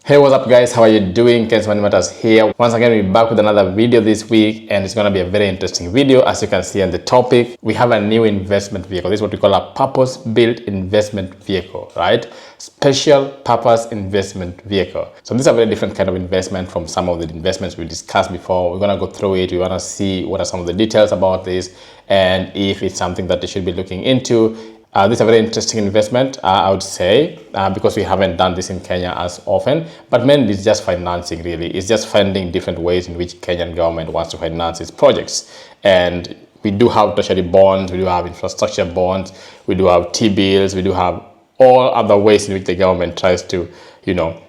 Hey, what's up guys? How are you doing? Ken's MoneyMatters here. Once again, we're back with another video this week, and it's going to be a very interesting video. As you can see on the topic, we have a new investment vehicle. This is what we call a purpose-built investment vehicle, right? Special purpose investment vehicle. So this is a very different kind of investment from some of the investments we discussed before. We're going to go through it. We want to see what are some of the details about this and if it's something that they should be looking into. This is a very interesting investment, I would say, because we haven't done this in Kenya as often, but mainly it's just financing really. It's just finding different ways in which Kenyan government wants to finance its projects. And we do have treasury bonds, we do have infrastructure bonds, we do have T-bills, we do have all other ways in which the government tries to,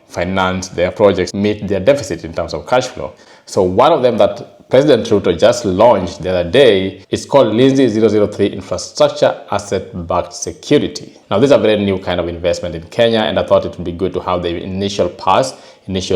finance their projects, meet their deficit in terms of cash flow. So one of them that President Ruto just launched the other day is called Linzi 003 Infrastructure Asset-Backed Security. Now, this is a very new kind of investment in Kenya, and I thought it would be good to have the initial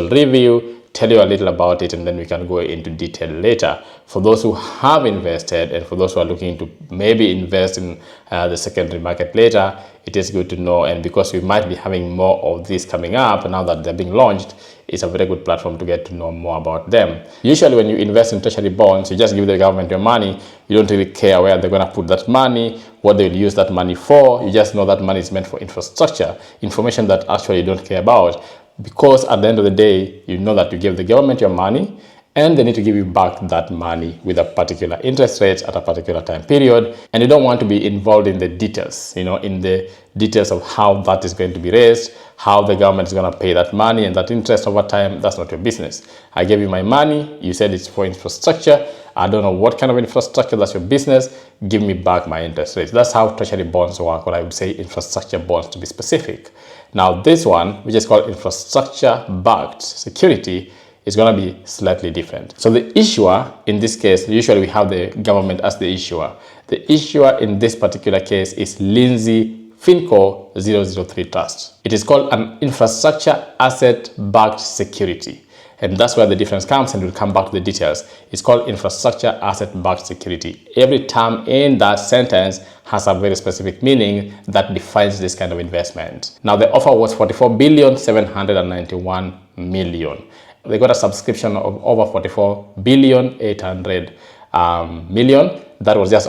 review, tell you a little about it, and then we can go into detail later. For those who have invested and for those who are looking to maybe invest in the secondary market later, it is good to know. And because we might be having more of these coming up now that they're being launched, it's a very good platform to get to know more about them. Usually when you invest in treasury bonds, you just give the government your money. You don't really care where they're going to put that money, what they'll use that money for. You just know that money is meant for infrastructure, information that actually you don't care about. Because at the end of the day, you know that you give the government your money and they need to give you back that money with a particular interest rate at a particular time period. And you don't want to be involved in the details, in the details of how that is going to be raised, how the government is going to pay that money and that interest over time. That's not your business. I gave you my money. You said it's for infrastructure. I don't know what kind of infrastructure. That's your business. Give me back my interest rates. That's how treasury bonds work, or I would say infrastructure bonds to be specific. Now, this one, which is called infrastructure-backed security, is going to be slightly different. So the issuer, in this case, usually we have the government as the issuer. The issuer in this particular case is Linzi Finco 003 Trust. It is called an infrastructure asset-backed security. And that's where the difference comes, and we'll come back to the details. It's called infrastructure asset-backed security. Every term in that sentence has a very specific meaning that defines this kind of investment. Now, the offer was 44,791 million. They got a subscription of over 44,800 million. That was just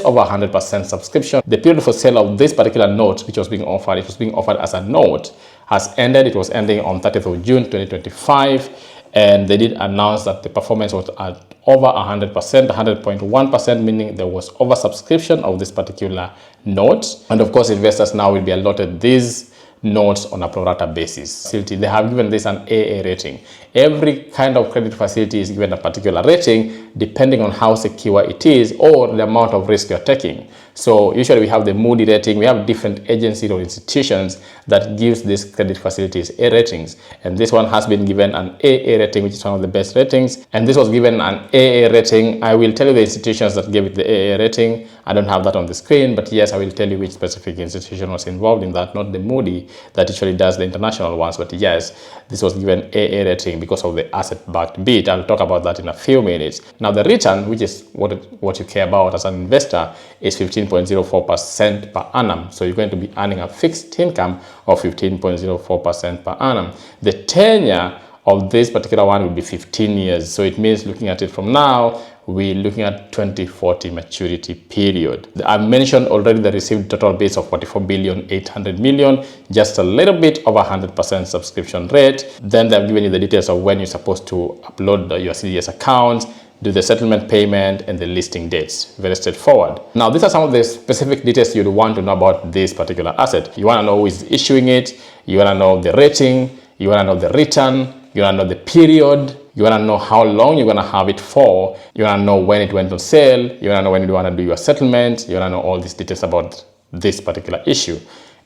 over 100% subscription. The period for sale of this particular note, which was being offered, it was being offered as a note, has ended. It was ending on 30th of June 2025, and they did announce that the performance was at over 100%, 100.1%, meaning there was oversubscription of this particular note. And of course, investors now will be allotted these notes on a pro rata basis. They have given this an AA rating. Every kind of credit facility is given a particular rating depending on how secure it is or the amount of risk you're taking. So usually we have the Moody rating. We have different agencies or institutions that gives these credit facilities A ratings. And this one has been given an AA rating, which is one of the best ratings. And this was given an AA rating. I will tell you the institutions that gave it the AA rating. I don't have that on the screen, but yes, I will tell you which specific institution was involved in that, not the Moody that usually does the international ones. But yes, this was given AA rating because of the asset-backed bit. I'll talk about that in a few minutes. Now, the return, which is what you care about as an investor, is 15.04% per annum. So you're going to be earning a fixed income of 15.04% per annum. The tenure of this particular one will be 15 years. So it means, looking at it from now, we're looking at 2040 maturity period. I've mentioned already the received total base of 44,800 million, just a little bit over 100% subscription rate. Then they've given you the details of when you're supposed to upload your CDS account, do the settlement payment, and the listing dates. Very straightforward. Now, these are some of the specific details you'd want to know about this particular asset. You want to know who is issuing it, you want to know the rating, you want to know the return, you want to know the period, you want to know how long you're going to have it for, you want to know when it went on sale, you want to know when you want to do your settlement, you want to know all these details about this particular issue.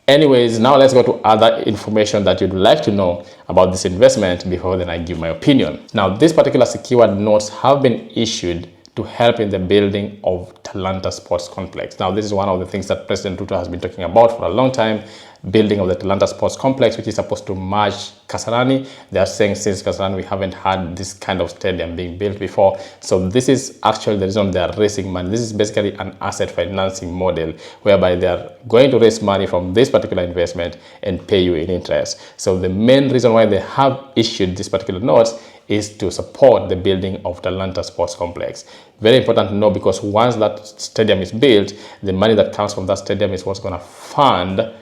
Anyways, now let's go to other information that you'd like to know about this investment before then I give my opinion. Now, these particular secured notes have been issued to help in the building of Talanta Sports Complex. Now, this is one of the things that President Ruto has been talking about for a long time, building of the Atlanta Sports Complex, which is supposed to merge Kasarani. They are saying since Kasarani, we haven't had this kind of stadium being built before. So this is actually the reason they are raising money. This is basically an asset financing model whereby they are going to raise money from this particular investment and pay you in interest. So the main reason why they have issued this particular note is to support the building of the Atlanta Sports Complex. Very important to know, because once that stadium is built, the money that comes from that stadium is what's going to fund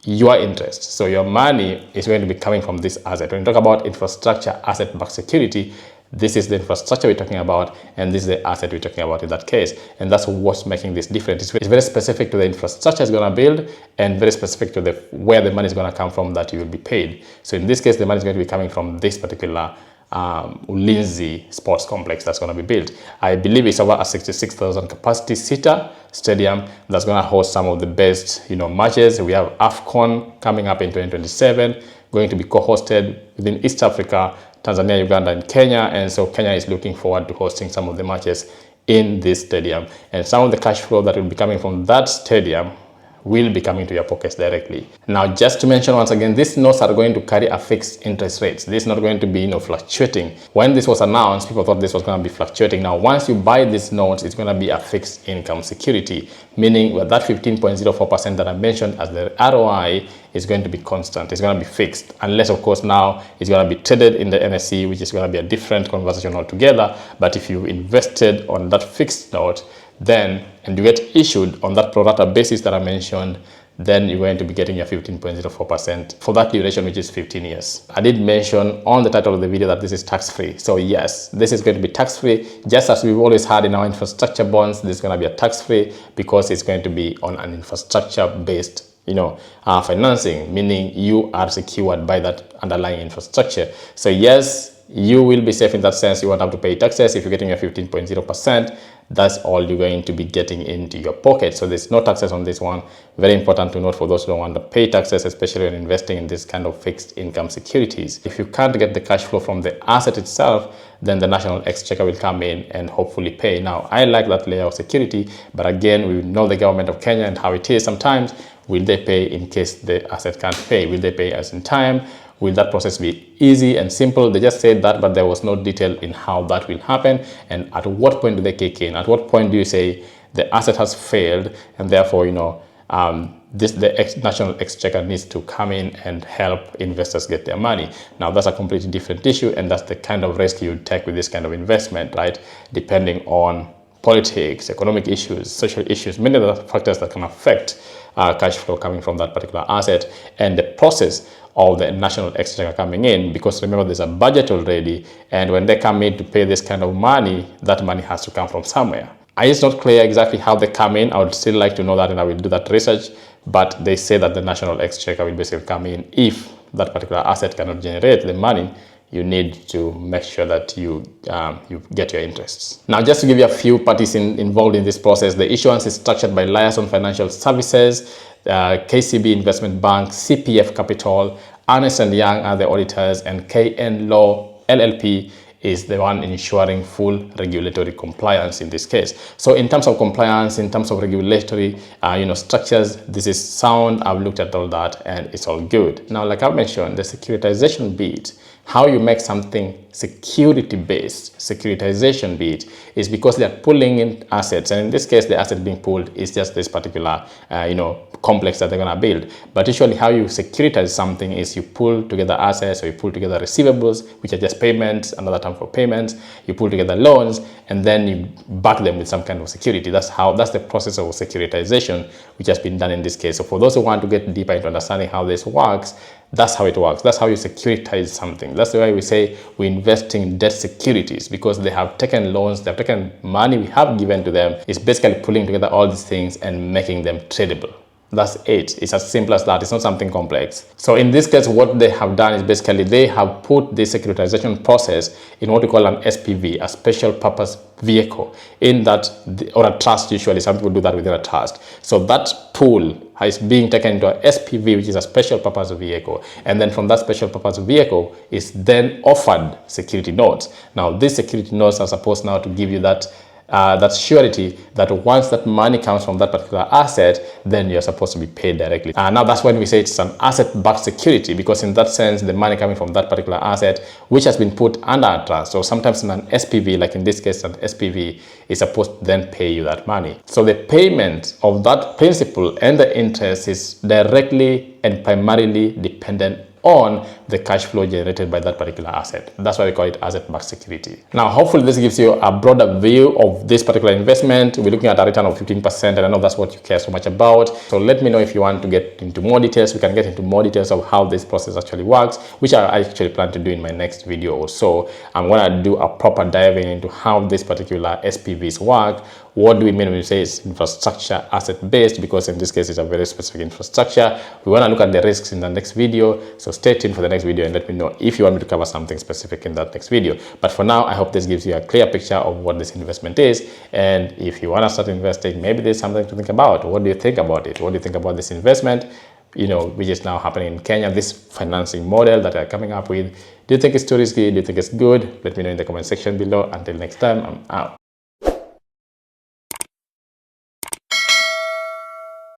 your interest. So your money is going to be coming from this asset. When you talk about infrastructure asset-backed security, this is the infrastructure we're talking about, and this is the asset we're talking about in that case. And that's what's making this different. It's very specific to the infrastructure it's going to build, and very specific to where the money is going to come from that you will be paid. So in this case, the money is going to be coming from this particular Linzi Sports Complex that's going to be built. I believe it's over a 66,000 capacity seater stadium that's going to host some of the best, matches. We have AFCON coming up in 2027, going to be co-hosted within East Africa, Tanzania, Uganda, and Kenya. And so Kenya is looking forward to hosting some of the matches in this stadium. And some of the cash flow that will be coming from that stadium will be coming to your pockets directly. Now, just to mention once again, these notes are going to carry a fixed interest rate. This is not going to be, fluctuating. When this was announced, people thought this was going to be fluctuating. Now, once you buy these notes, it's going to be a fixed income security, meaning that 15.04% that I mentioned as the ROI is going to be constant. It's going to be fixed, unless, of course, now it's going to be traded in the NSE, which is going to be a different conversation altogether. But if you invested on that fixed note, and you get issued on that pro rata basis that I mentioned, then you're going to be getting your 15.04% for that duration, which is 15 years. I did mention on the title of the video that this is tax-free. So yes, this is going to be tax-free, just as we've always had in our infrastructure bonds. This is going to be a tax-free because it's going to be on an infrastructure-based financing, meaning you are secured by that underlying infrastructure. So yes, you will be safe in that sense. You won't have to pay taxes. If you're getting your 15.0%, that's all you're going to be getting into your pocket. So there's no taxes on this one. Very important to note for those who don't want to pay taxes, especially when investing in this kind of fixed income securities. If you can't get the cash flow from the asset itself, then the national exchequer will come in and hopefully pay. Now, I like that layer of security, but again, we know the government of Kenya and how it is sometimes. Will they pay in case the asset can't pay? Will they pay us in time? Will that process be easy and simple? They just said that, but there was no detail in how that will happen. And at what point do they kick in? At what point do you say the asset has failed, and therefore, the national exchequer needs to come in and help investors get their money? Now, that's a completely different issue, and that's the kind of risk you take with this kind of investment, right? Depending on politics, economic issues, social issues, many other factors that can affect cash flow coming from that particular asset, and the process of the national exchequer coming in, because remember, there's a budget already, and when they come in to pay this kind of money, that money has to come from somewhere. It's not clear exactly how they come in. I would still like to know that, and I will do that research, but they say that the national exchequer will basically come in if that particular asset cannot generate the money. You need to make sure that you get your interests. Now, just to give you a few parties involved in this process, the issuance is structured by Liaison Financial Services, KCB Investment Bank, CPF Capital, Ernst & Young are the auditors, and KN Law LLP is the one ensuring full regulatory compliance in this case. So in terms of compliance, in terms of regulatory structures, this is sound. I've looked at all that and it's all good. Now, like I mentioned, the securitization bit, how you make something security-based, securitization bit, is because they are pulling in assets, and in this case, the asset being pulled is just this particular, complex that they're gonna build. But usually, how you securitize something is you pull together assets, or you pull together receivables, which are just payments, another term for payments. You pull together loans, and then you back them with some kind of security. That's the process of securitization, which has been done in this case. So for those who want to get deeper into understanding how this works, that's how it works. That's how you securitize something. That's why we say we invest in debt securities, because they have taken loans, they've taken money we have given to them. It's basically pulling together all these things and making them tradable. That's it. It's as simple as that. It's not something complex. So in this case, what they have done is basically they have put the securitization process in what we call an SPV, a special purpose vehicle, in that, or a trust. Usually some people do that within a trust. So that pool is being taken into a SPV, which is a special purpose vehicle. And then from that special purpose vehicle is then offered security notes. Now, these security notes are supposed now to give you that that surety that once that money comes from that particular asset, then you're supposed to be paid directly. Now that's when we say it's an asset-backed security, because in that sense, the money coming from that particular asset, which has been put under a trust, or sometimes in an SPV, like in this case, an SPV is supposed to then pay you that money. So the payment of that principal and the interest is directly and primarily dependent on the cash flow generated by that particular asset. That's why we call it asset-backed security. Now, hopefully this gives you a broader view of this particular investment. We're looking at a return of 15%, and I know that's what you care so much about. So let me know if you want to get into more details. We can get into more details of how this process actually works, which I actually plan to do in my next video or so. I'm going to do a proper diving into how this particular SPVs work. What do we mean when we say it's infrastructure asset-based? Because in this case, it's a very specific infrastructure. We want to look at the risks in the next video. So stay tuned for the next video and let me know if you want me to cover something specific in that next video. But for now, I hope this gives you a clear picture of what this investment is. And if you want to start investing, maybe there's something to think about. What do you think about it? What do you think about this investment, which is now happening in Kenya, this financing model that I'm coming up with? Do you think it's too risky? Do you think it's good? Let me know in the comment section below. Until next time, I'm out.